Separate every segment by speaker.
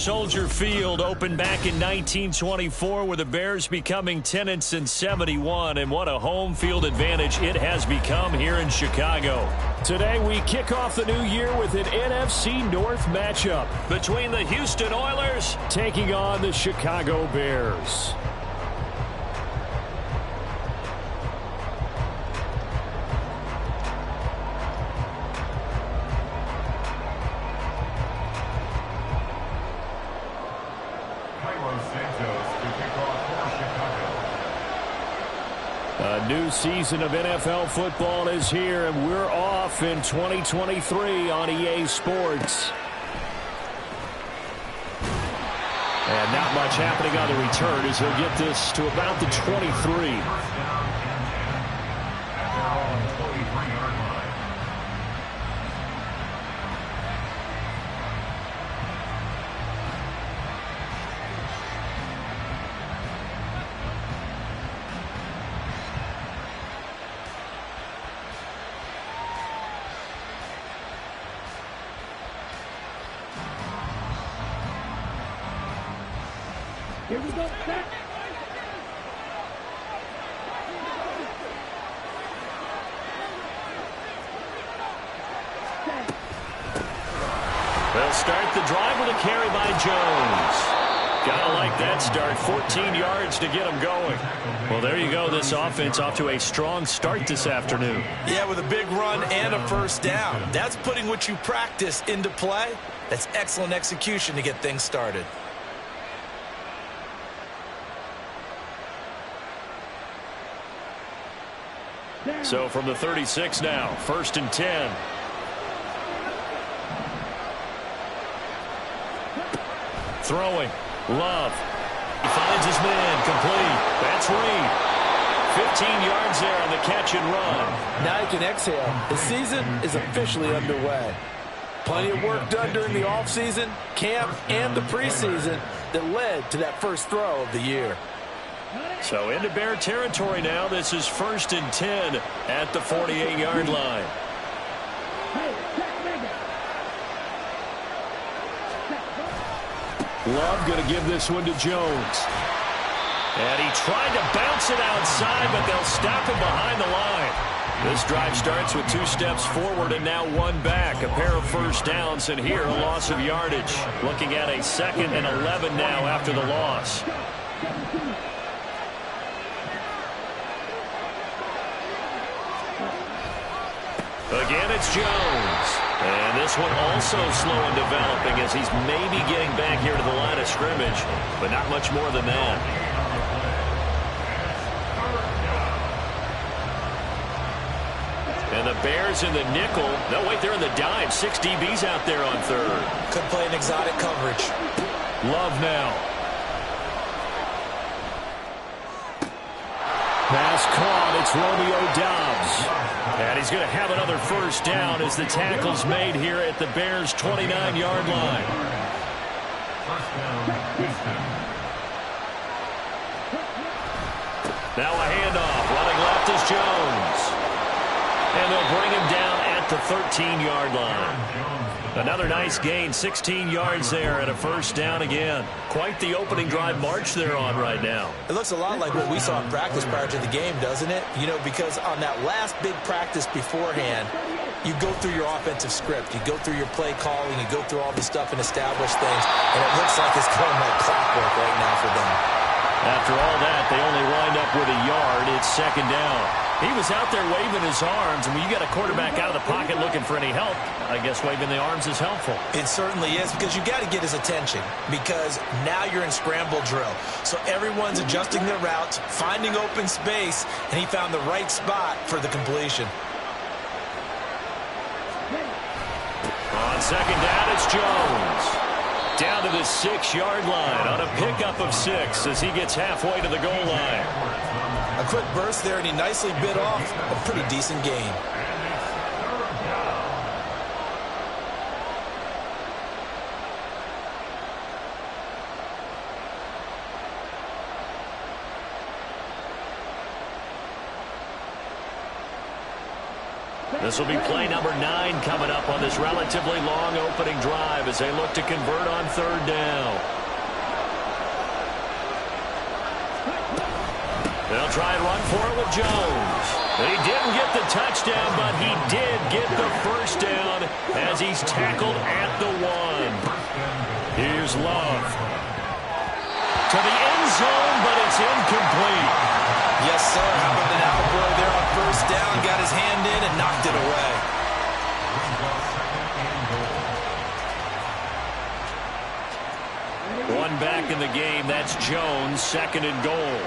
Speaker 1: Soldier Field opened back in 1924 with the Bears becoming 10-71, and what a home field advantage it has become here in Chicago.
Speaker 2: Today we kick off the new year with an NFC North matchup
Speaker 1: between the Houston Oilers
Speaker 2: taking on the Chicago Bears. A new season of NFL football is here, and we're off in 2023 on EA Sports. And not much happening on the return as he'll get this to about the 23.
Speaker 3: Here we go.
Speaker 1: They'll start the drive with a carry by Jones. Gotta like that start. 14 yards to get them going. Well, there you go. This offense off to a strong start this afternoon.
Speaker 4: Yeah, with a big run and a first down. That's putting what you practice into play. That's excellent execution to get things started.
Speaker 1: So from the 36 now, 1st and 10. Throwing. Love. He finds his man. Complete. That's Reed. 15 yards there on the catch and run.
Speaker 4: Now you can exhale. The season is officially underway. Plenty of work done during the offseason, camp, and the preseason that led to that first throw of the year.
Speaker 1: So into Bear territory now. This is 1st and 10 at the 48-yard line.
Speaker 2: Love going to give this one to Jones.
Speaker 1: And he tried to bounce it outside, but they'll stop him behind the line. This drive starts with 2 steps forward and now 1 back. A pair of first downs, and here a loss of yardage. Looking at a 2nd and 11 now after the loss. Again, it's Jones. And this one also slow in developing as he's maybe getting back here to the line of scrimmage, but not much more than that. And the Bears in the nickel. No, wait, they're in the dime. 6 DBs out there on 3rd.
Speaker 4: Could play an exotic coverage.
Speaker 1: Love now.
Speaker 2: Pass caught. It's Romeo Doubs.
Speaker 1: And he's going to have another first down as the tackle's made here at the Bears' 29-yard line. Now a handoff. Running left is Jones. And they'll bring him down at the 13-yard line. Another nice gain, 16 yards there and a first down again. Quite the opening drive march they're on right now.
Speaker 4: It looks a lot like what we saw in practice prior to the game, doesn't it? You know, because on that last big practice beforehand, you go through your offensive script. You go through your play calling. You go through all the stuff and establish things. And it looks like it's going like clockwork right now for them.
Speaker 1: After all that, they only wind up with a yard. It's 2nd down. He was out there waving his arms, and when you got a quarterback out of the pocket looking for any help, I guess waving the arms is helpful.
Speaker 4: It certainly is, because you got to get his attention, because now you're in scramble drill. So everyone's adjusting their routes, finding open space, and he found the right spot for the completion.
Speaker 1: On 2nd down, it's Jones. Down to the 6-yard line on a pickup of 6 as he gets halfway to the goal line.
Speaker 4: A quick burst there, and he nicely bit off a pretty decent gain.
Speaker 1: This will be play number 9 coming up on this relatively long opening drive as they look to convert on third down. They'll try and run for it with Jones. He didn't get the touchdown, but he did get the first down as he's tackled at the 1. Here's Love. To the end zone, but it's incomplete.
Speaker 4: Yes, sir. How about an outbreak there on first down? Got his hand in and knocked it away.
Speaker 1: One back in the game. That's Jones, second and goal.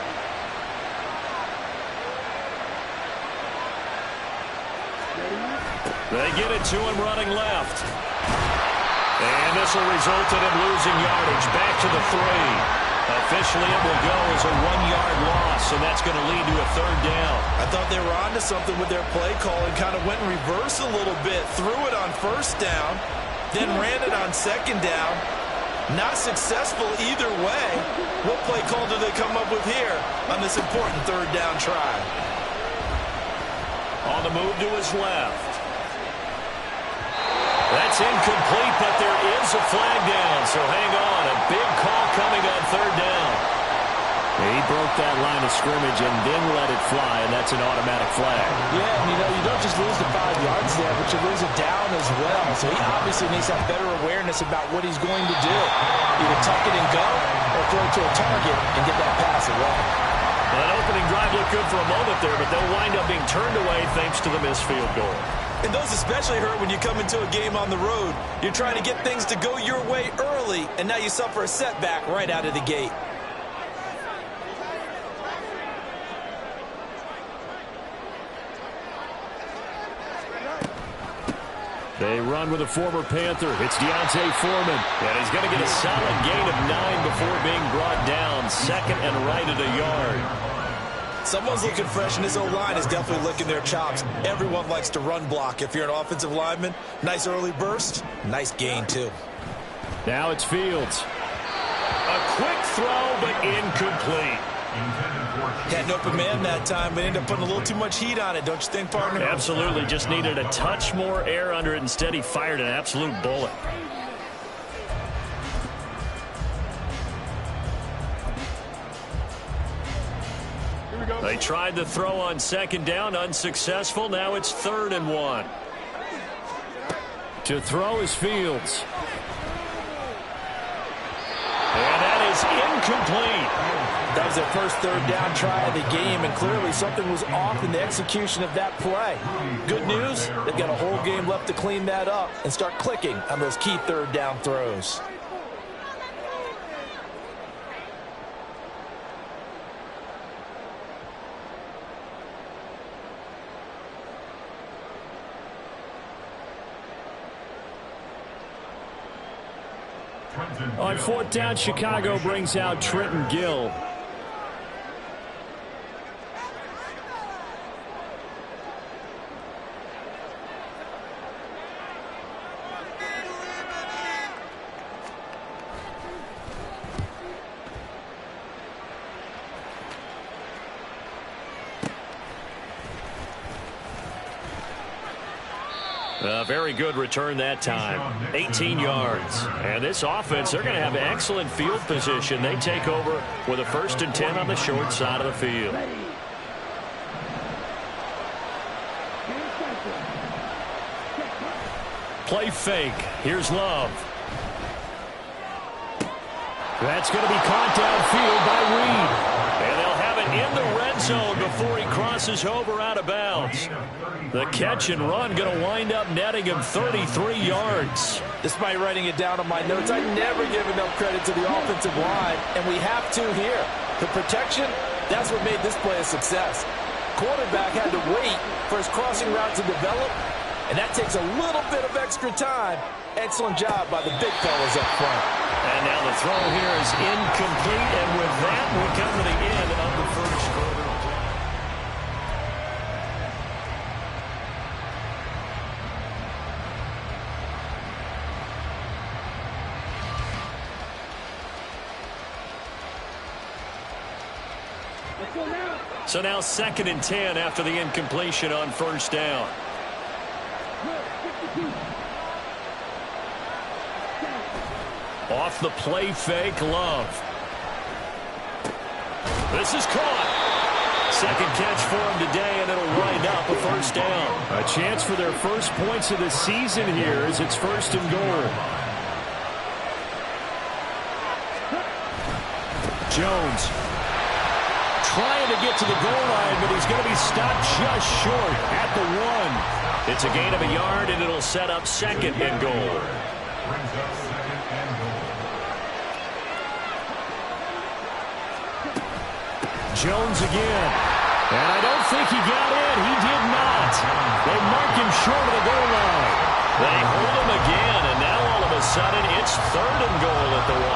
Speaker 1: They get it to him running left. And this will result in him losing yardage. Back to the 3. Officially, it will go as a 1-yard loss, and that's going to lead to a third down.
Speaker 4: I thought they were onto something with their play call and kind of went in reverse a little bit. Threw it on first down, then ran it on second down. Not successful either way. What play call do they come up with here on this important third down try?
Speaker 1: On the move to his left. That's incomplete, but there is a flag down, so hang on. A big call coming on third down. He broke that line of scrimmage and then let it fly, and that's an automatic flag.
Speaker 4: Yeah, and you don't just lose the 5 yards there, but you lose it down as well. So he obviously needs to have better awareness about what he's going to do. Either tuck it and go or throw it to a target and get that pass away.
Speaker 1: Well, that opening drive looked good for a moment there, but they'll wind up being turned away thanks to the missed field goal.
Speaker 4: And those especially hurt when you come into a game on the road. You're trying to get things to go your way early, and now you suffer a setback right out of the gate.
Speaker 1: They run with a former Panther. It's Deontay Foreman. And he's going to get a solid gain of 9 before being brought down. Second and right at a yard.
Speaker 4: Someone's looking fresh, and his O-line is definitely licking their chops. Everyone likes to run block. If you're an offensive lineman, nice early burst, nice gain, too.
Speaker 1: Now it's Fields. A quick throw, but incomplete.
Speaker 4: Had an open man that time, but ended up putting a little too much heat on it, don't you think, partner?
Speaker 1: Absolutely. Just needed a touch more air under it. Instead, he fired an absolute bullet. They tried the throw on second down, unsuccessful. Now it's 3rd and 1. To throw is Fields. And that is incomplete.
Speaker 4: That was their first third down try of the game, and clearly something was off in the execution of that play. Good news, they've got a whole game left to clean that up and start clicking on those key third down throws.
Speaker 2: On 4th down, Chicago brings out Trenton Gill.
Speaker 1: A very good return that time. 18 yards. And this offense, they're going to have excellent field position. They take over with a 1st and 10 on the short side of the field. Play fake. Here's Love. That's going to be caught downfield by Reed. And they'll have it in the red zone before he crosses over out of bounds. The catch and run going to wind up netting him 33 yards.
Speaker 4: Despite writing it down on my notes, I never give enough credit to the offensive line, and we have to here. The protection, that's what made this play a success. Quarterback had to wait for his crossing route to develop, and that takes a little bit of extra time. Excellent job by the big fellas up front.
Speaker 1: And now the throw here is incomplete, and with that, we come to the end of the first quarter. So now 2nd and 10 after the incompletion on 1st down. Off the play fake, Love. This is caught. Second catch for him today, and it'll wind up a first down.
Speaker 2: A chance for their first points of the season here as it's 1st and goal. Jones trying to get to the goal line, but he's going to be stopped just short at the 1.
Speaker 1: It's a gain of a yard, and it'll set up 2nd and goal.
Speaker 2: Jones again. And I don't think he got in. He did not. They mark him short of the goal line.
Speaker 1: They hold him again, and now all of a sudden it's 3rd and goal at the 1.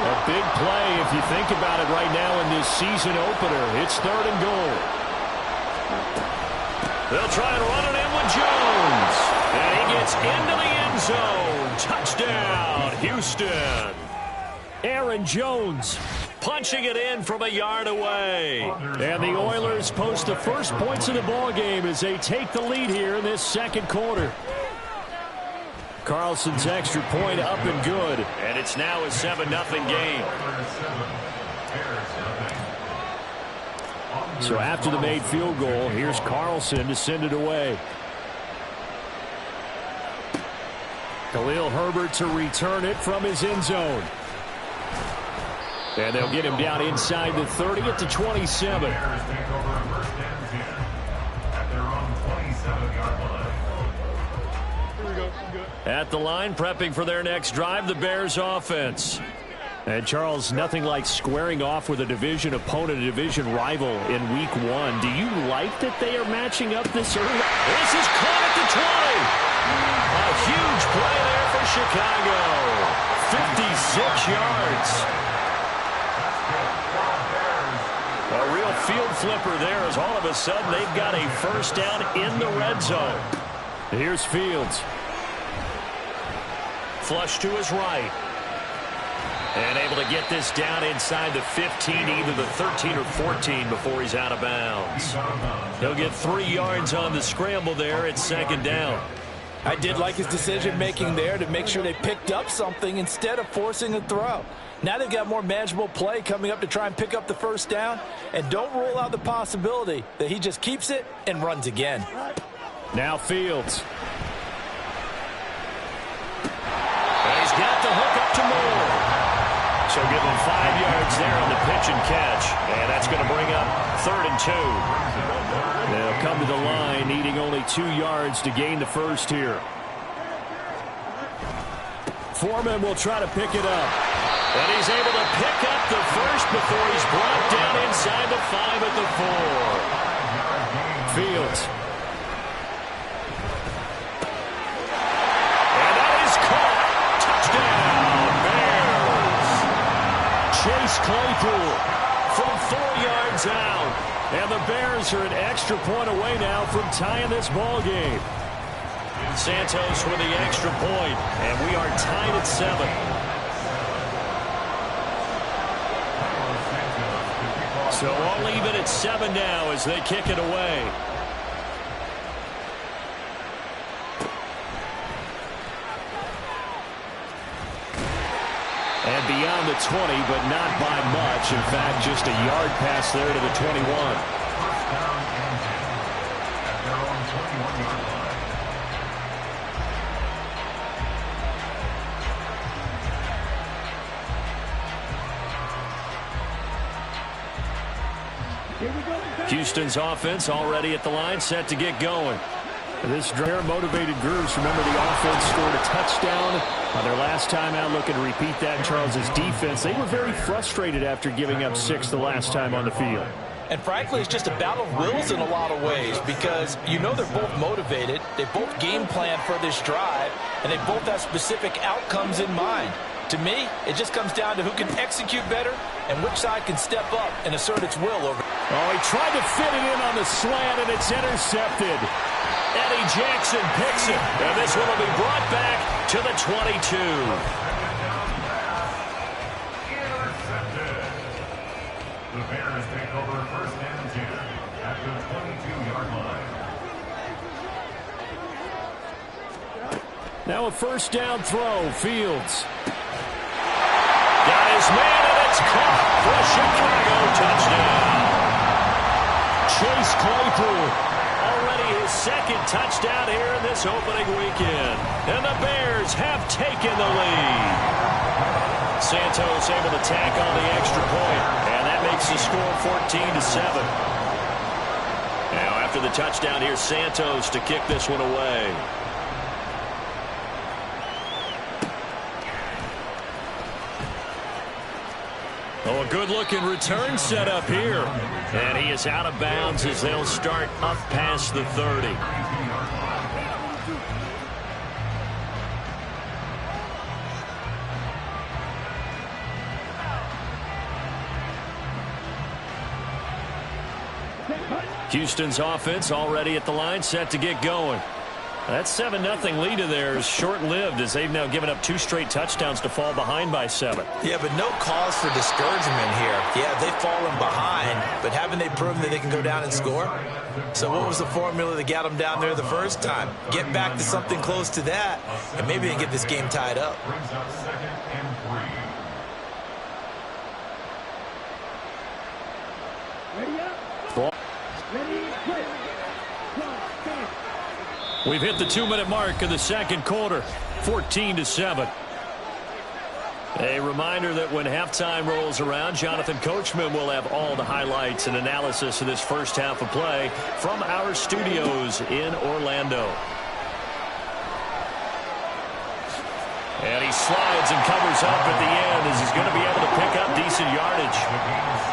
Speaker 2: A big play if you think about it right now in this season opener. It's 3rd and goal.
Speaker 1: They'll try and run it in with Jones. And he gets into the end zone. Touchdown, Houston.
Speaker 2: Aaron Jones
Speaker 1: punching it in from a yard away.
Speaker 2: And the Oilers post the first points of the ball game as they take the lead here in this 2nd quarter. Carlson's extra point up and good.
Speaker 1: And it's now a 7-0 game.
Speaker 2: So after the made field goal, here's Carlson to send it away. Khalil Herbert to return it from his end zone. And they'll get him down inside the 30 at the 27.
Speaker 1: At the line, prepping for their next drive, the Bears offense.
Speaker 2: And Charles, nothing like squaring off with a division opponent, a division rival in week 1. Do you like that they are matching up this early?
Speaker 1: This is caught at the 20. A huge play there for Chicago. 56 yards. A real field flipper there as all of a sudden they've got a first down in the red zone.
Speaker 2: Here's Fields.
Speaker 1: Flush to his right. And able to get this down inside the 15, either the 13 or 14 before he's out of bounds. He'll get 3 yards on the scramble there. It's 2nd down.
Speaker 4: I did like his decision-making there to make sure they picked up something instead of forcing a throw. Now they've got more manageable play coming up to try and pick up the first down. And don't rule out the possibility that he just keeps it and runs again.
Speaker 2: Now Fields.
Speaker 1: And he's got the hook up to Moore. So give him 5 yards there on the pitch and catch. And that's going to bring up 3rd and 2.
Speaker 2: They'll come to the line, needing only 2 yards to gain the first here. Foreman will try to pick it up.
Speaker 1: And he's able to pick up the first before he's brought down inside the 5 at the 4.
Speaker 2: Fields.
Speaker 1: And that is caught. Touchdown, Bears.
Speaker 2: Chase Claypool from 4 yards out. And the Bears are an extra point away now from tying this ball game.
Speaker 1: Santos with the extra point, and we are tied at 7. So all even at 7 now as they kick it away.
Speaker 2: And beyond the 20, but not by much. In fact, just a yard pass there to the 21.
Speaker 1: Houston's offense already at the line, set to get going.
Speaker 2: This motivated groups. Remember, the offense scored a touchdown on their last time out. Looking to repeat that in Charles's defense. They were very frustrated after giving up 6 the last time on the field.
Speaker 4: And frankly, it's just a battle of wills in a lot of ways because you know they're both motivated. They both game plan for this drive, and they both have specific outcomes in mind. To me, it just comes down to who can execute better and which side can step up and assert its will over.
Speaker 2: Oh, he tried to fit it in on the slant, and it's intercepted.
Speaker 1: Eddie Jackson picks it, and this one will be brought back to the 22.
Speaker 3: Intercepted. The Bears take over 1st and 10 at the 22-yard line.
Speaker 2: Now a first down throw, Fields.
Speaker 1: Got his man, and it's caught for a Chicago touchdown. Chase Claypool, already his second touchdown here in this opening weekend. And the Bears have taken the lead. Santos able to tack on the extra point, and that makes the score 14-7. Now after the touchdown, here's Santos to kick this one away. Oh, a good-looking return set up here. And he is out of bounds as they'll start up past the 30. Houston's offense already at the line, set to get going. That 7-0 lead of theirs short-lived as they've now given up 2 straight touchdowns to fall behind by 7.
Speaker 4: Yeah, but no cause for discouragement here. Yeah, they've fallen behind, but haven't they proven that they can go down and score? So what was the formula that got them down there the first time? Get back to something close to that, and maybe they get this game tied up.
Speaker 3: Brings up 2nd and 3.
Speaker 2: We've hit the 2-minute mark of the second quarter, 14-7. A reminder that when halftime rolls around, Jonathan Coachman will have all the highlights and analysis of this first half of play from our studios in Orlando. And he slides and covers up at the end as he's going to be able to pick up decent yardage.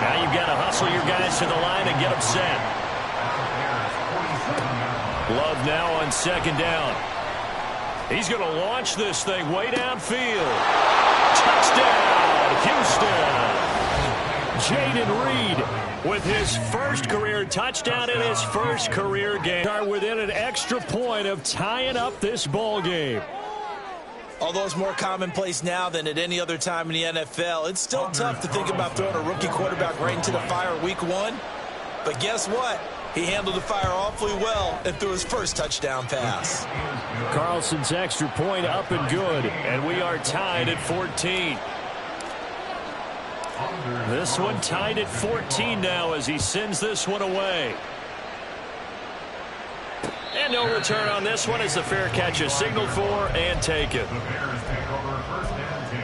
Speaker 2: Now you've got to hustle your guys to the line and get them set. Love now on second down. He's going to launch this thing way downfield. Touchdown, Houston. Jaden Reed with his first career touchdown in his first career game. Are within an extra point of tying up this ball game.
Speaker 4: Although it's more commonplace now than at any other time in the NFL, it's still tough to think about throwing a rookie quarterback right into the fire week 1. But guess what? He handled the fire awfully well and threw his first touchdown pass.
Speaker 2: Carlson's extra point up and good, and we are tied at 14. This one tied at 14 now as he sends this one away. And no return on this one as the fair catch is signaled for and taken.
Speaker 3: The Bears take over 1st and 10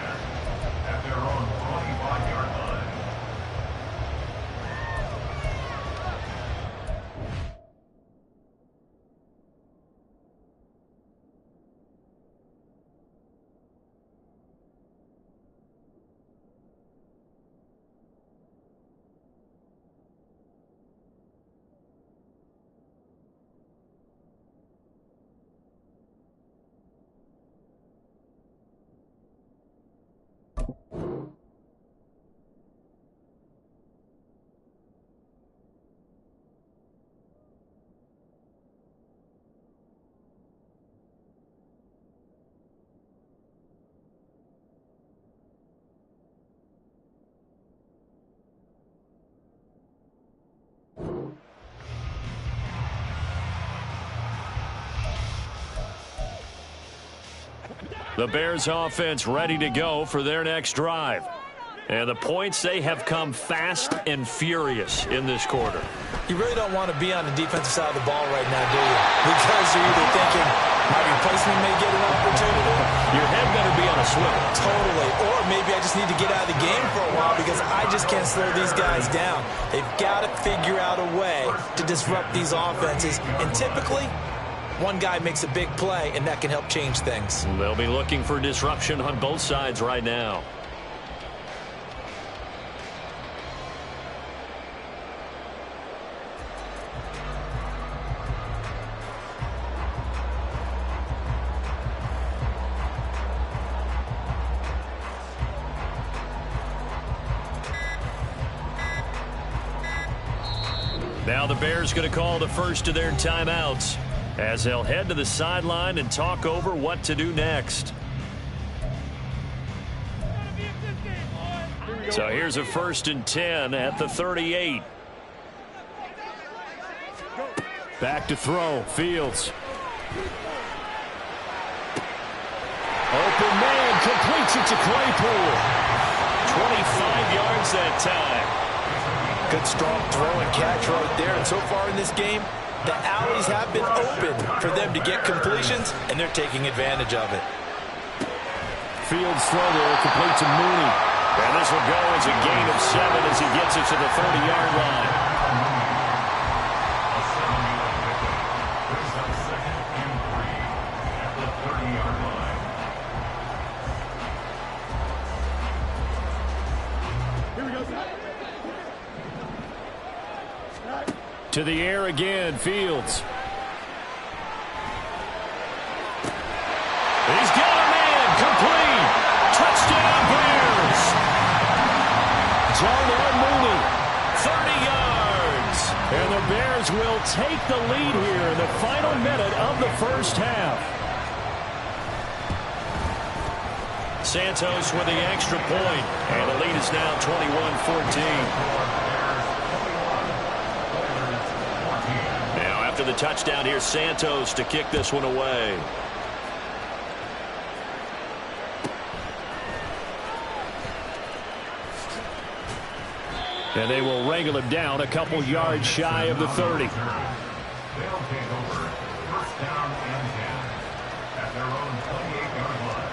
Speaker 3: at their own 25-yard line.
Speaker 2: The Bears offense ready to go for their next drive. And the points, they have come fast and furious in this quarter.
Speaker 4: You really don't want to be on the defensive side of the ball right now, do you? Because you're either thinking, my replacement may get an opportunity.
Speaker 2: Your head better be on a swivel.
Speaker 4: Totally. Or maybe I just need to get out of the game for a while because I just can't slow these guys down. They've got to figure out a way to disrupt these offenses. And typically, one guy makes a big play, and that can help change things.
Speaker 2: They'll be looking for disruption on both sides right now. Now the Bears going to call the first of their timeouts as they'll head to the sideline and talk over what to do next. So here's a 1st and 10 at the 38. Back to throw, Fields. open man, completes it to Claypool. 25 yards that time.
Speaker 4: Good strong throw and catch right there. And so far in this game, the alleys have been open for them to get completions, and they're taking advantage of it.
Speaker 2: Fields throw there, complete to Mooney.
Speaker 1: And this will go as a gain of 7 as he gets it to the 30-yard line.
Speaker 3: A 7-yard pickup. Brings up 2nd and 3 at the 30-yard line.
Speaker 2: To the air again, Fields. He's got a man, complete. Touchdown Bears. Darnell Mooney, 30 yards. And the Bears will take the lead here in the final minute of the first half.
Speaker 1: Santos with the extra point, and the lead is now 21-14. After the touchdown, here's Santos to kick this one away.
Speaker 2: And they will wrangle him down a couple yards shy of the 30.
Speaker 3: They'll take over 1st down and 10 at their own 28-yard line.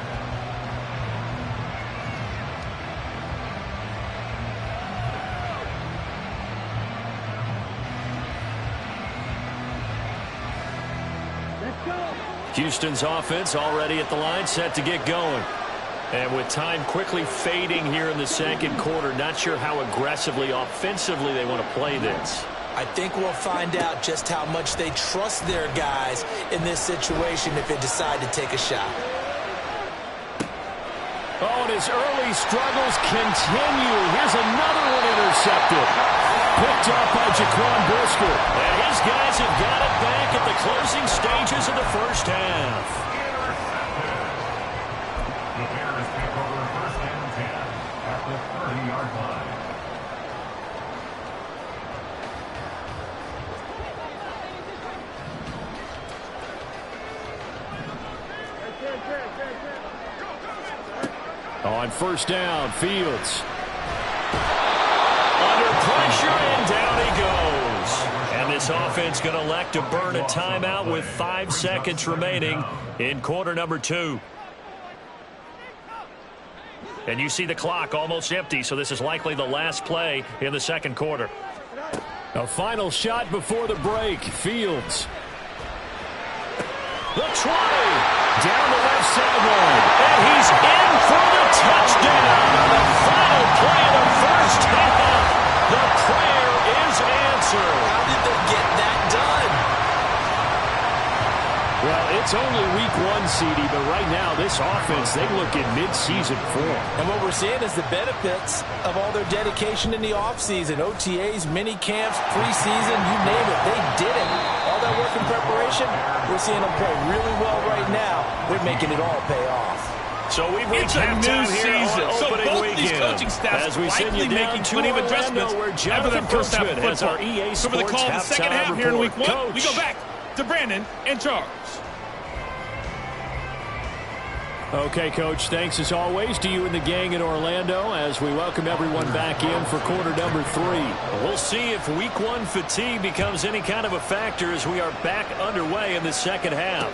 Speaker 1: Houston's offense already at the line, set to get going. And with time quickly fading here in the second quarter, not sure how aggressively, offensively they want to play this.
Speaker 4: I think we'll find out just how much they trust their guys in this situation if they decide to take a shot.
Speaker 2: Oh, and his early struggles continue. Here's another one intercepted. Picked up by Jaquan Brisker.
Speaker 1: And his guys have got it back at the closing stages of the first half.
Speaker 3: The Bears take over 1st and 10 at the 30-yard line.
Speaker 2: On 1st down, Fields.
Speaker 1: Under pressure, and down he goes. And this offense going to elect to burn a timeout with 5 seconds remaining in quarter number 2. And you see the clock almost empty, so this is likely the last play in the second quarter.
Speaker 2: A final shot before the break. Fields.
Speaker 1: The 20. Down the left sideline. And he's in for the touchdown on the final play of the first half. The prayer is answered.
Speaker 4: How did they get that done?
Speaker 2: Well, it's only week 1, CD, but right now this offense, they look in mid-season form.
Speaker 4: And what we're seeing is the benefits of all their dedication in the offseason. OTAs, mini camps, preseason, you name it. They did it. All that work in preparation, we're seeing them play really well right now. They're making it all pay off.
Speaker 1: So we've reached halftime here on opening
Speaker 5: These
Speaker 1: weekend.
Speaker 5: coaching staffs
Speaker 1: As we send you
Speaker 5: likely
Speaker 1: down
Speaker 5: making
Speaker 1: to
Speaker 5: plenty of
Speaker 1: Orlando,
Speaker 5: adjustments
Speaker 1: where
Speaker 5: after
Speaker 1: Jonathan
Speaker 5: that first half of
Speaker 1: Coachman has our
Speaker 5: football.
Speaker 1: EA
Speaker 5: So for the
Speaker 1: Sports
Speaker 5: call of the second
Speaker 1: halftime
Speaker 5: half here in week
Speaker 1: report.
Speaker 5: 1,
Speaker 1: Coach.
Speaker 5: we go back to Brandon and Charles.
Speaker 2: Okay, Coach, thanks as always to you and the gang in Orlando as we welcome everyone back in for quarter number 3.
Speaker 1: We'll see if week 1 fatigue becomes any kind of a factor as we are back underway in the second half.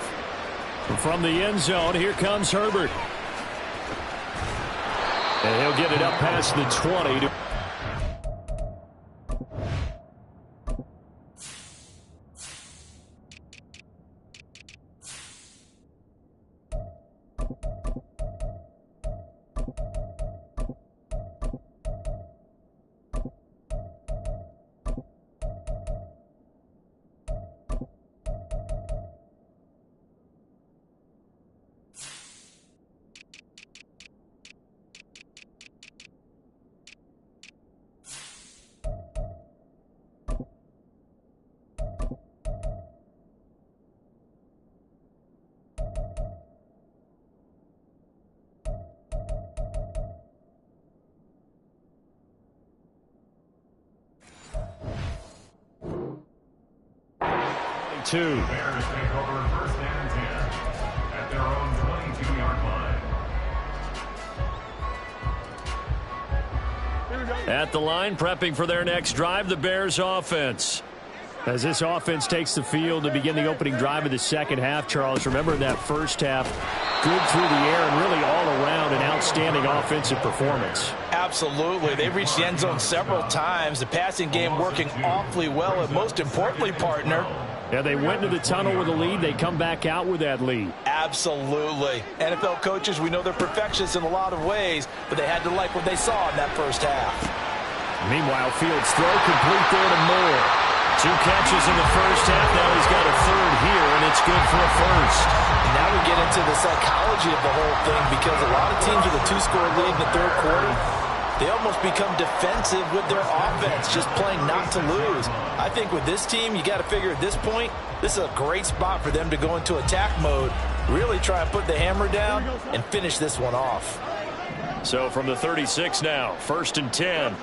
Speaker 2: From the end zone, here comes Herbert. And he'll get it up past the 20.
Speaker 3: The Bears take over 1st and 10 at their own 22-yard line.
Speaker 2: At the line, prepping for their next drive, the Bears offense. As this offense takes the field to begin the opening drive of the second half, Charles, remember in that first half, good through the air and really all around an outstanding offensive performance.
Speaker 4: Absolutely. They reached the end zone several times. The passing game working awfully well, and most importantly, partner,
Speaker 2: yeah, they went into the tunnel with a lead. They come back out with that lead.
Speaker 4: Absolutely. NFL coaches, we know they're perfectionists in a lot of ways, but they had to like what they saw in that first half.
Speaker 2: Meanwhile, Fields' throw complete there to Moore. 2 catches in the first half. Now he's got a third here, and it's good for a first.
Speaker 4: And now we get into the psychology of the whole thing, because a lot of teams with a 2-score lead in the third quarter, they almost become defensive with their offense, just playing not to lose. I think with this team, you got to figure at this point, this is a great spot for them to go into attack mode, really try and put the hammer down and finish this one off.
Speaker 2: So from the 36 now, 1st and 10.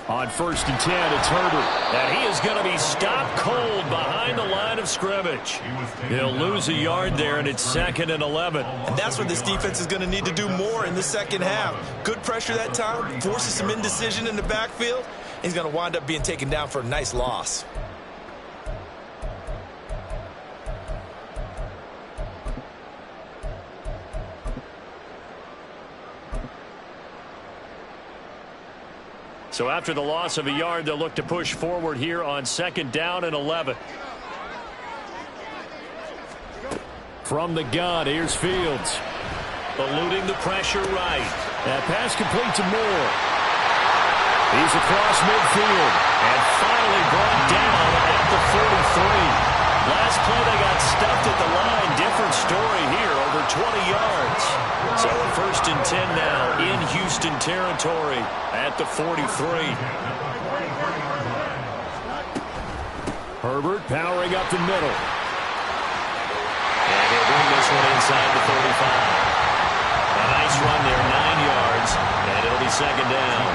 Speaker 2: On 1st and 10, it's Herbert. And he is going to be stopped cold behind the line of scrimmage. He'll lose a yard there, and it's 2nd and 11.
Speaker 4: And that's what this defense is going to need to do more in the second half. Good pressure that time, forces some indecision in the backfield. He's going to wind up being taken down for a nice loss.
Speaker 2: So after the loss of a yard, they'll look to push forward here on 2nd down and 11. From the gun, here's Fields. Eluding the pressure right. That pass complete to Moore. He's across midfield. And finally brought down at the 43. Last play they got stuffed at the line. Different story here, over 20 yards. So 1st and 10 now in Houston territory at the 43. Herbert powering up the middle. And he'll bring this one inside the 35. A nice run there, 9 yards, and it'll be 2nd down.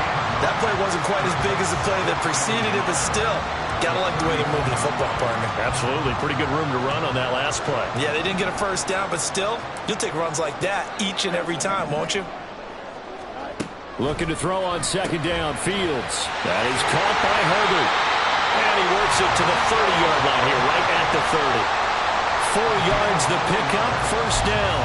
Speaker 4: That play wasn't quite as big as the play that preceded it, but still, gotta like the way they're moving the football, partner.
Speaker 2: Absolutely. Pretty good room to run on that last play.
Speaker 4: Yeah, they didn't get a first down, but still, you'll take runs like that each and every time, won't you?
Speaker 2: Looking to throw on 2nd down, Fields. That is caught by Herbert. And he works it to the 30-yard line here, right at the 30. 4 yards the pickup, 1st down.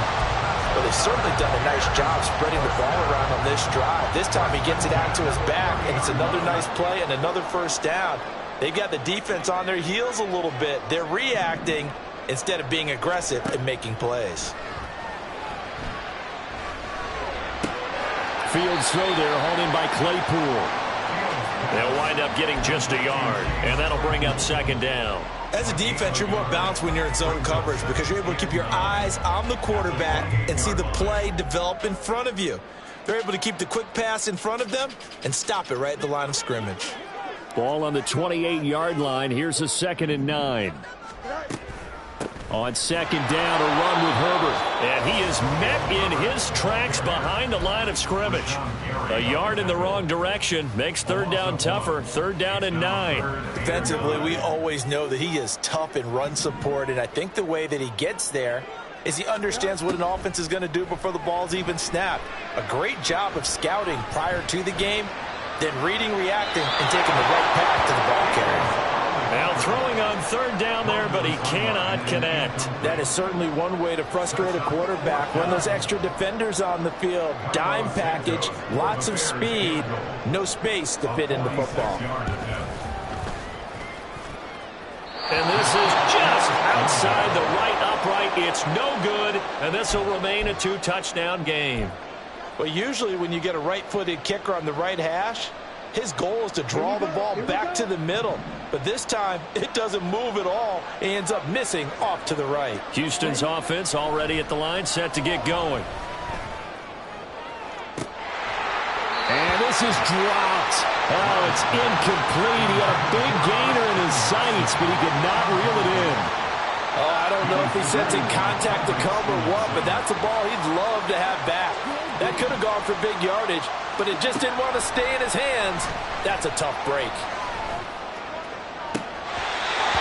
Speaker 4: Well, they've certainly done a nice job spreading the ball around on this drive. This time he gets it out to his back, and it's another nice play and another 1st down. They've got the defense on their heels a little bit. They're reacting instead of being aggressive and making plays.
Speaker 2: Fields throw there, hauled in by Claypool. They'll wind up getting just a yard, and that'll bring up 2nd down.
Speaker 4: As a defense, you're more balanced when you're in zone coverage because you're able to keep your eyes on the quarterback and see the play develop in front of you. They're able to keep the quick pass in front of them and stop it right at the line of scrimmage.
Speaker 2: Ball on the 28-yard line. Here's a 2nd and 9. On 2nd down, a run with Herbert. And he is met in his tracks behind the line of scrimmage. A yard in the wrong direction makes 3rd down tougher. 3rd down and 9.
Speaker 4: Defensively, we always know that he is tough in run support, and I think the way that he gets there is he understands what an offense is going to do before the ball's even snapped. A great job of scouting prior to the game, then reading, reacting, and taking the right path to the ball carrier.
Speaker 2: Now throwing on 3rd down there, but he cannot connect.
Speaker 4: That is certainly one way to frustrate a quarterback. Run those extra defenders on the field. Dime package, lots of speed, no space to fit in the football.
Speaker 2: And this is just outside the right upright. It's no good, and this will remain a 2-touchdown game.
Speaker 4: Well, usually when you get a right-footed kicker on the right hash, his goal is to draw the ball back to the middle. But this time, it doesn't move at all. He ends up missing off to the right.
Speaker 2: Houston's offense already at the line, set to get going. And this is dropped. Oh, it's incomplete. He had a big gainer in his sights, but he could not reel it in.
Speaker 4: Oh, I don't know if he's sensing contact to come or what, but that's a ball he'd love to have back. That could have gone for big yardage, but it just didn't want to stay in his hands. That's a tough break.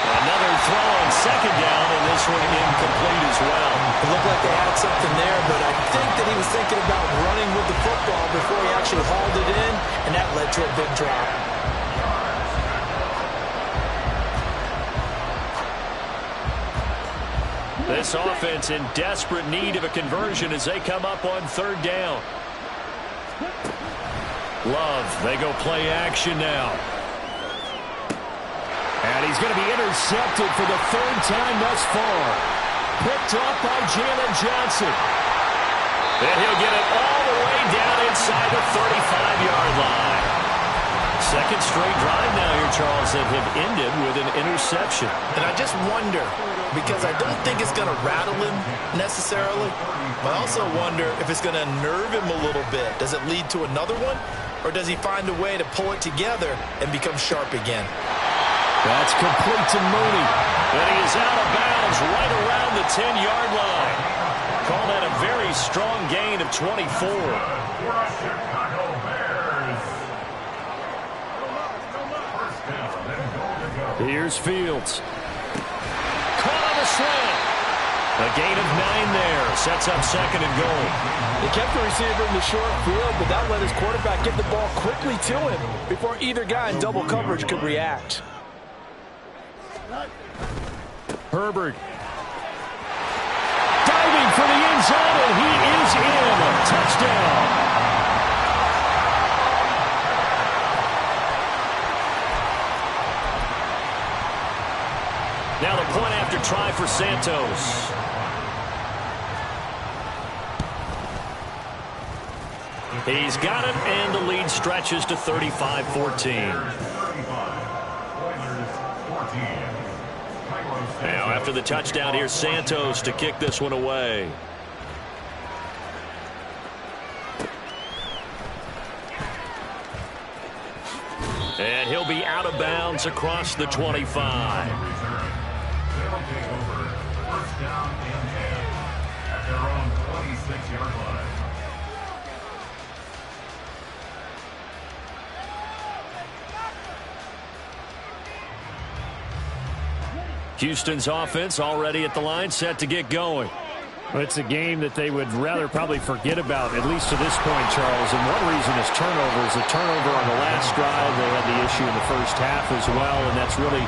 Speaker 2: Another throw on 2nd down, and this one incomplete as well.
Speaker 4: It looked like they had something there, but I think that he was thinking about running with the football before he actually hauled it in, and that led to a big drop.
Speaker 2: This offense in desperate need of a conversion as they come up on third down. Love, they go play action now. And he's going to be intercepted for the third time thus far. Picked up by Jalen Johnson. And he'll get it all the way down inside the 35-yard line. Second straight drive now here, Charles, that have ended with an interception.
Speaker 4: And I just wonder, because I don't think it's going to rattle him necessarily, but I also wonder if it's going to nerve him a little bit. Does it lead to another one, or does he find a way to pull it together and become sharp again?
Speaker 2: That's complete to Mooney. And he is out of bounds right around the 10-yard line. Call that a very strong gain of 24. Here's Fields. Caught on the slant. A gain of 9 there. Sets up second and goal.
Speaker 6: They kept the receiver in the short field, but that let his quarterback get the ball quickly to him before either guy in double coverage could react.
Speaker 2: Herbert. Diving for the end zone, and he is in. Touchdown. Now the point after try for Santos. He's got it, and the lead stretches to 35-14. Now after the touchdown, here's Santos to kick this one away. And he'll be out of bounds across the 25.
Speaker 3: They'll take over first down and 10 at their own 26-yard line.
Speaker 2: Houston's offense already at the line, set to get going.
Speaker 7: Well, it's a game that they would rather probably forget about, at least to this point, Charles. And one reason is turnovers. A turnover on the last drive. They had the issue in the first half as well, and that's really,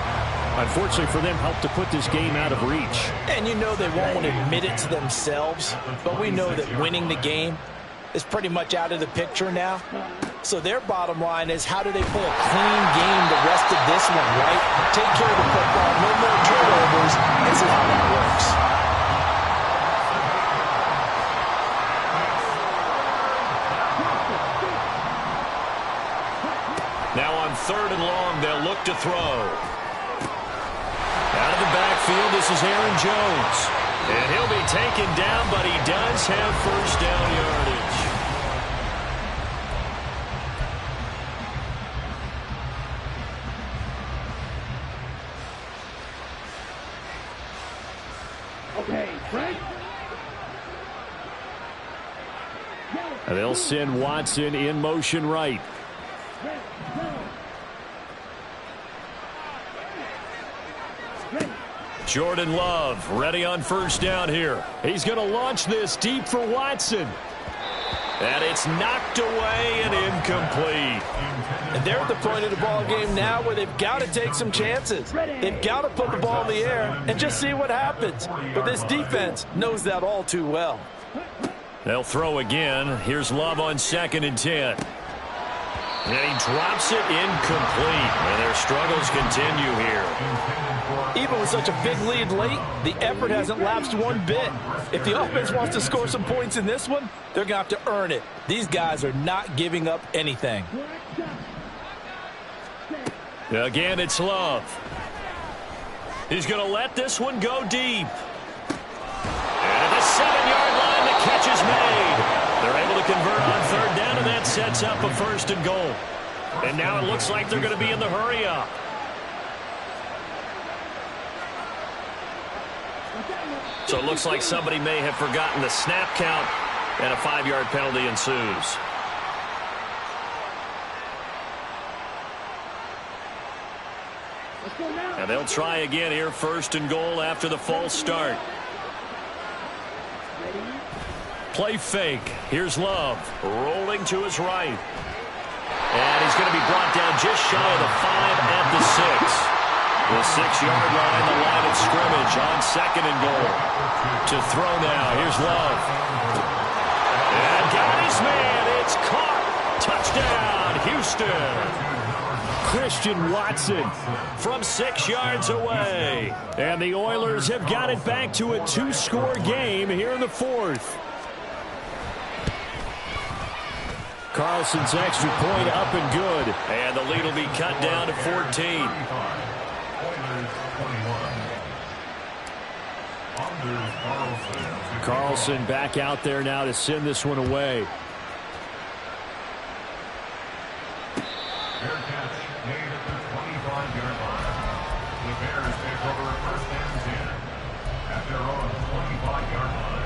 Speaker 7: unfortunately for them, helped to put this game out of reach.
Speaker 6: And you know they won't admit it to themselves, but we know that winning the game is pretty much out of the picture now. So their bottom line is, how do they play a clean game the rest of this one, right? Take care of the football, no more turnovers, and see how that works.
Speaker 2: Now on third and long, they'll look to throw. Out of the backfield, this is Aaron Jones. And he'll be taken down, but he does have first down yardage. And they'll send Watson in motion right. Jordan Love ready on first down here. He's going to launch this deep for Watson. And it's knocked away and incomplete.
Speaker 6: And they're at the point of the ball game now where they've got to take some chances. They've got to put the ball in the air and just see what happens. But this defense knows that all too well.
Speaker 2: They'll throw again. Here's Love on 2nd and 10. And he drops it incomplete. And their struggles continue here.
Speaker 6: Even with such a big lead late, the effort hasn't lapsed one bit. If the offense wants to score some points in this one, they're going to have to earn it. These guys are not giving up anything.
Speaker 2: Again, it's Love. He's going to let this one go deep. And at the 7-yard line, the catch is made. They're able to convert on third down, and that sets up a first and goal. And now it looks like they're going to be in the hurry-up. So it looks like somebody may have forgotten the snap count, and a 5-yard penalty ensues. And they'll try again here, first and goal after the false start. play fake. Here's Love, rolling to his right. And he's going to be brought down just shy of the 5 at the 6. The 6-yard line, the line of scrimmage on 2nd and goal. To throw now, here's Love. And got his man, it's caught. Touchdown, Houston.
Speaker 7: Christian Watson
Speaker 2: from 6 yards away.
Speaker 7: And the Oilers have got it back to a 2-score game here in the 4th. Carlson's extra point up and good.
Speaker 2: And the lead will be cut down to 14.
Speaker 7: Carlson back out there now to send this one away.
Speaker 3: Fair catch made at the 25-yard line. The Bears take over 1st and 10 at their own 25-yard line.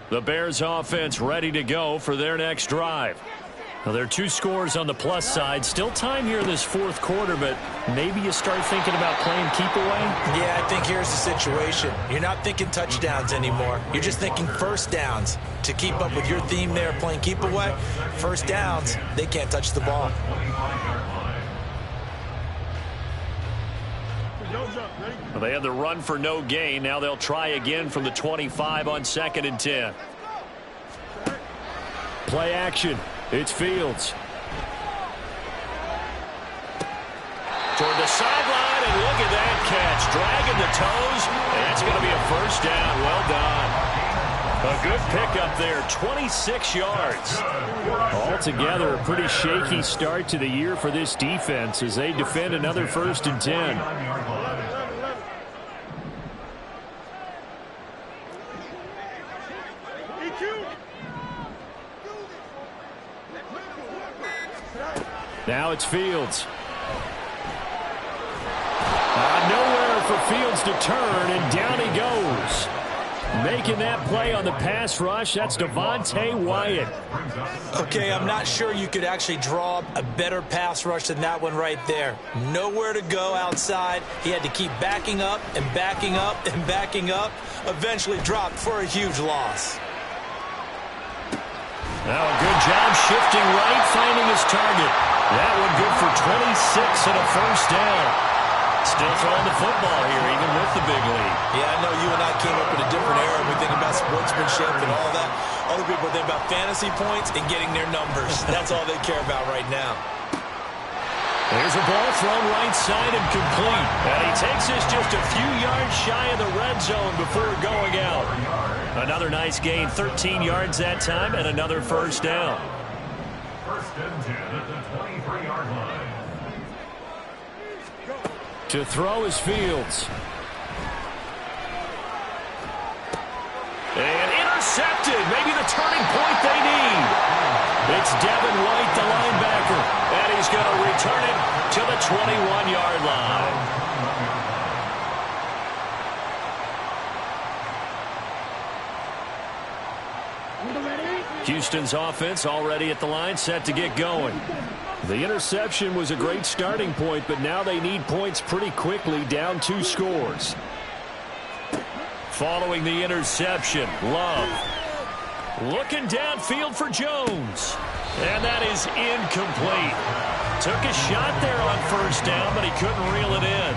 Speaker 2: The Bears offense ready to go for their next drive. Now, there are 2 scores on the plus side. Still time here in this 4th quarter, but maybe you start thinking about playing keep away?
Speaker 6: Yeah, I think here's the situation. You're not thinking touchdowns anymore. You're just thinking first downs. To keep up with your theme there, playing keep away, first downs, they can't touch the ball.
Speaker 2: Well, they had the run for no gain. Now they'll try again from the 25 on 2nd and 10.
Speaker 7: Play action. It's Fields.
Speaker 2: Toward the sideline, and look at that catch. Dragging the toes, and that's going to be a first down. Well done. A good pickup there, 26 yards.
Speaker 7: Altogether, a pretty shaky start to the year for this defense as they defend another 1st and 10. Now it's Fields. Nowhere for Fields to turn, and down he goes. Making that play on the pass rush, that's Devontae Wyatt.
Speaker 6: Okay, I'm not sure you could actually draw a better pass rush than that one right there. Nowhere to go outside. He had to keep backing up and backing up and backing up. Eventually dropped for a huge loss.
Speaker 2: Now a good job shifting right, finding his target. That one good for 26 and a first down. Still throwing the football here, even with the big lead.
Speaker 6: Yeah, I know you and I came up in a different era. We think about sportsmanship and all that. Other people think about fantasy points and getting their numbers. That's all they care about right now.
Speaker 2: There's a ball thrown right side and complete. And he takes this just a few yards shy of the red zone before going out. Another nice gain, 13 yards that time, and another first down.
Speaker 3: 1st and 10 at the 23-yard line.
Speaker 7: To throw is Fields.
Speaker 2: And intercepted. Maybe the turning point they need. It's Devin White, the linebacker. And he's going to return it to the 21-yard line. Houston's offense already at the line, set to get going.
Speaker 7: The interception was a great starting point, but now they need points pretty quickly, down 2 scores.
Speaker 2: Following the interception, Love. Looking downfield for Jones. And that is incomplete. Took a shot there on first down, but he couldn't reel it in.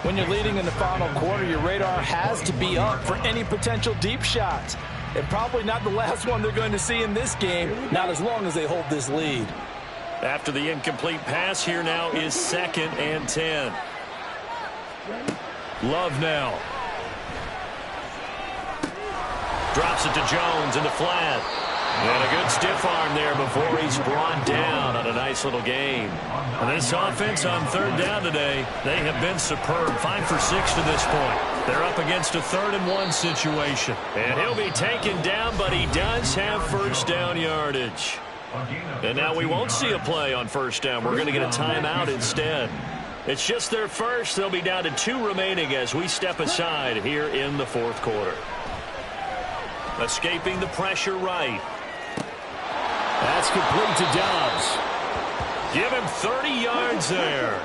Speaker 6: When you're leading in the final quarter, your radar has to be up for any potential deep shots. And probably not the last one they're going to see in this game, not as long as they hold this lead.
Speaker 2: After the incomplete pass, here now is 2nd and 10. Love now. Drops it to Jones in the flat. And a good stiff arm there before he's brought down on a nice little gain. And this offense on 3rd down today, they have been superb. 5 for 6 to this point. They're up against a 3rd and 1 situation. And he'll be taken down, but he does have first down yardage.
Speaker 1: And now we won't see a play on first down. We're going to get a timeout instead. It's just their first. They'll be down to 2 remaining as we step aside here in the fourth quarter. Escaping the pressure right.
Speaker 7: That's complete to Dobbs.
Speaker 1: Give him 30 yards there.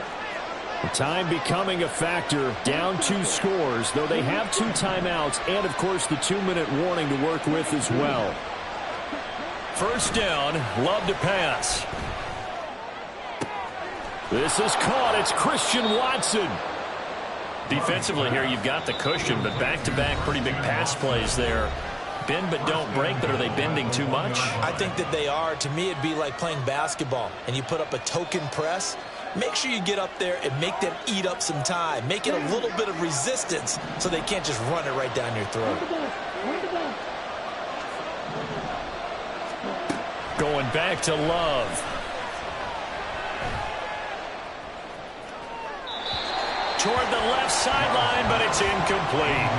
Speaker 7: The time becoming a factor, down 2 scores, though they have 2 timeouts and, of course, the 2-minute warning to work with as well.
Speaker 1: First down, Love to pass.
Speaker 7: This is caught. It's Christian Watson.
Speaker 1: Defensively here, you've got the cushion, but back-to-back pretty big pass plays there. Bend but don't break, but are they bending too much?
Speaker 6: I think that they are. To me, it'd be like playing basketball, and you put up a token press. Make sure you get up there and make them eat up some time. Make it a little bit of resistance so they can't just run it right down your throat.
Speaker 1: Going back to Love. Toward the left sideline, but it's incomplete.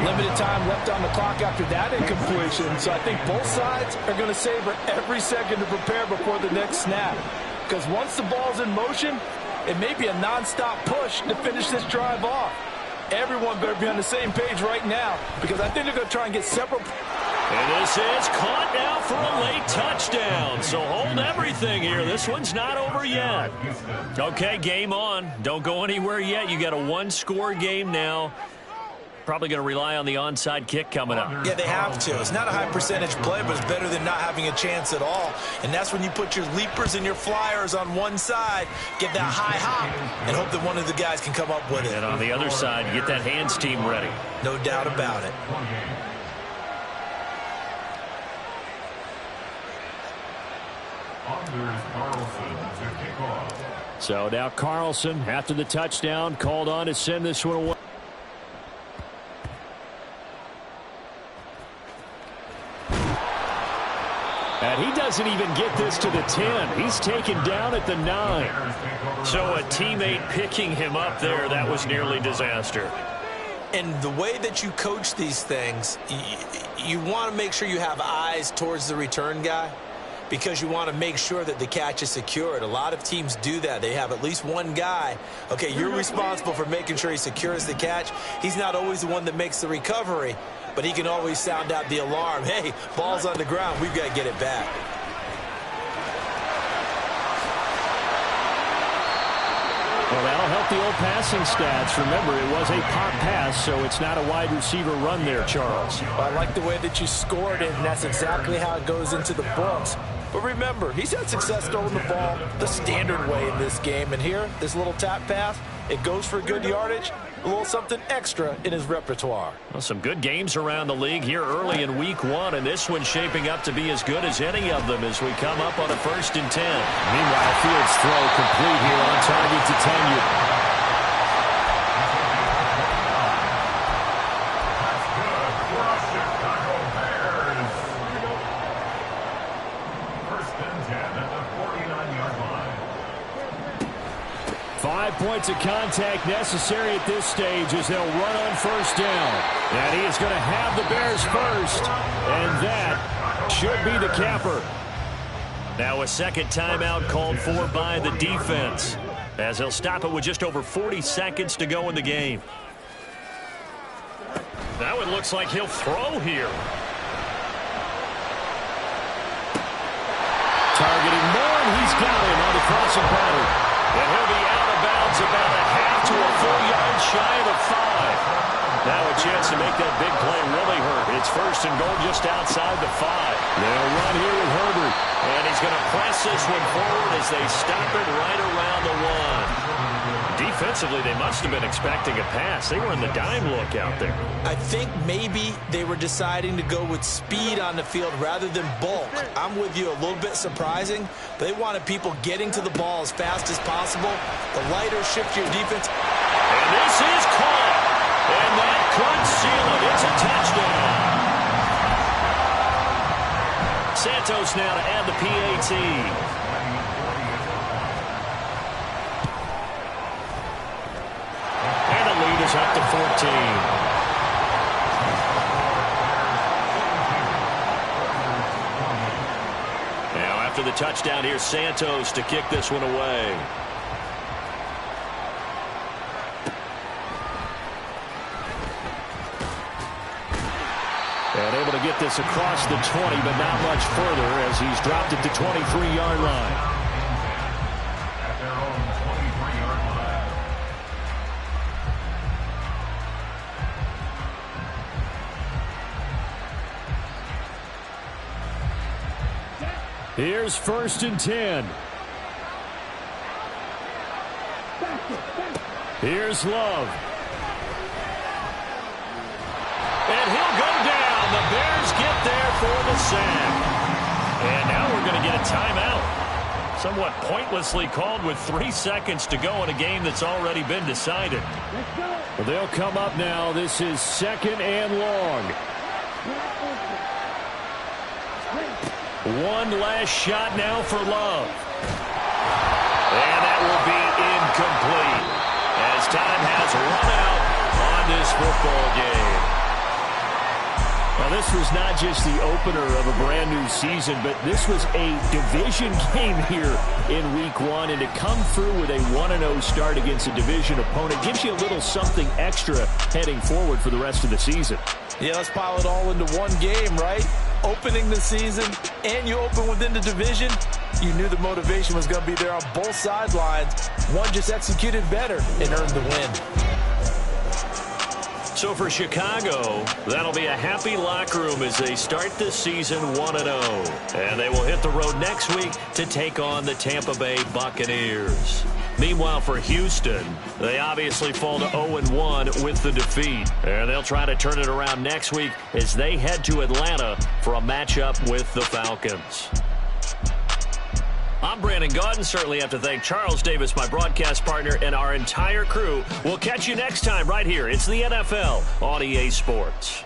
Speaker 6: Limited time left on the clock after that incompletion, so I think both sides are going to savor every second to prepare before the next snap. Because once the ball's in motion, it may be a nonstop push to finish this drive off. Everyone better be on the same page right now, because I think they're going to try and get several.
Speaker 1: And this is caught now for a late touchdown. So hold everything here. This one's not over yet. Okay, game on. Don't go anywhere yet. You got a 1-score game now. Probably going to rely on the onside kick coming up.
Speaker 6: Yeah, they have to. It's not a high percentage play, but it's better than not having a chance at all. And that's when you put your leapers and your flyers on one side, get that high hop, and hope that one of the guys can come up with it.
Speaker 1: And on the other side, get that hands team ready.
Speaker 6: No doubt about it.
Speaker 7: So now Carlson, after the touchdown, called on to send this one away. And he doesn't even get this to the 10. He's taken down at the 9.
Speaker 1: So a teammate picking him up there, that was nearly disaster.
Speaker 6: And the way that you coach these things, you want to make sure you have eyes towards the return guy, because you want to make sure that the catch is secured. A lot of teams do that. They have at least one guy. Okay, you're responsible for making sure he secures the catch. He's not always the one that makes the recovery, but he can always sound out the alarm. Hey, ball's on the ground. We've got to get it back.
Speaker 7: Well, that'll help the old passing stats. Remember, it was a pop pass, so it's not a wide receiver run there, Charles.
Speaker 6: Well, I like the way that you scored it, and that's exactly how it goes into the books. But remember, he's had success throwing the ball the standard way in this game. And here, this little tap pass, it goes for good yardage, a little something extra in his repertoire.
Speaker 1: Well, some good games around the league here early in week 1, and this one's shaping up to be as good as any of them as we come up on a 1st and 10.
Speaker 7: Meanwhile, Fields' throw complete here on target to Tanya. 5 points of contact necessary at this stage as they'll run on first down. And he is going to have the Bears first, and that should be the capper.
Speaker 1: Now a second timeout called for by the defense, as they'll stop it with just over 40 seconds to go in the game. Now it looks like he'll throw here.
Speaker 7: Targeting Moore, and he's got him on the crossing pattern.
Speaker 1: And he'll be out of bounds about a half to a full yard shy of the 5. Now a chance to make that big play really hurt. It's 1st and goal just outside the 5.
Speaker 7: They'll run here with Herbert.
Speaker 1: And he's going to press this one forward as they stop it right around the 1. Defensively, they must have been expecting a pass. They were in the dime look out there.
Speaker 6: I think maybe they were deciding to go with speed on the field rather than bulk. I'm with you, a little bit surprising. They wanted people getting to the ball as fast as possible. The lighter, shiftier defense.
Speaker 1: And this is caught. And that could seal it. It's a touchdown. Santos now to add the PAT. Is up to 14. After the touchdown, here's Santos to kick this one away.
Speaker 2: And able to get this across the 20, but not much further as he's dropped it to 23-yard line.
Speaker 3: At their own 23-yard line.
Speaker 2: Here's 1st and 10. Here's Love. And he'll go down. The Bears get there for the sack. And now we're going to get a timeout. Somewhat pointlessly called with 3 seconds to go in a game that's already been decided. Well, they'll come up now. This is 2nd and long. One last shot now for Love. And that will be incomplete as time has run out on this football game. Now, this was not just the opener of a brand-new season, but this was a division game here in Week 1. And to come through with a 1-0 start against a division opponent gives you a little something extra heading forward for the rest of the season.
Speaker 6: Yeah, let's pile it all into one game, right? Opening the season, and you open within the division. You knew the motivation was going to be there on both sidelines. One just executed better and earned the win.
Speaker 1: So for Chicago, that'll be a happy locker room as they start this season 1-0. And they will hit the road next week to take on the Tampa Bay Buccaneers. Meanwhile, for Houston, they obviously fall to 0-1 with the defeat. And they'll try to turn it around next week as they head to Atlanta for a matchup with the Falcons. I'm Brandon Gaudin. Certainly have to thank Charles Davis, my broadcast partner, and our entire crew. We'll catch you next time right here. It's the NFL on EA Sports.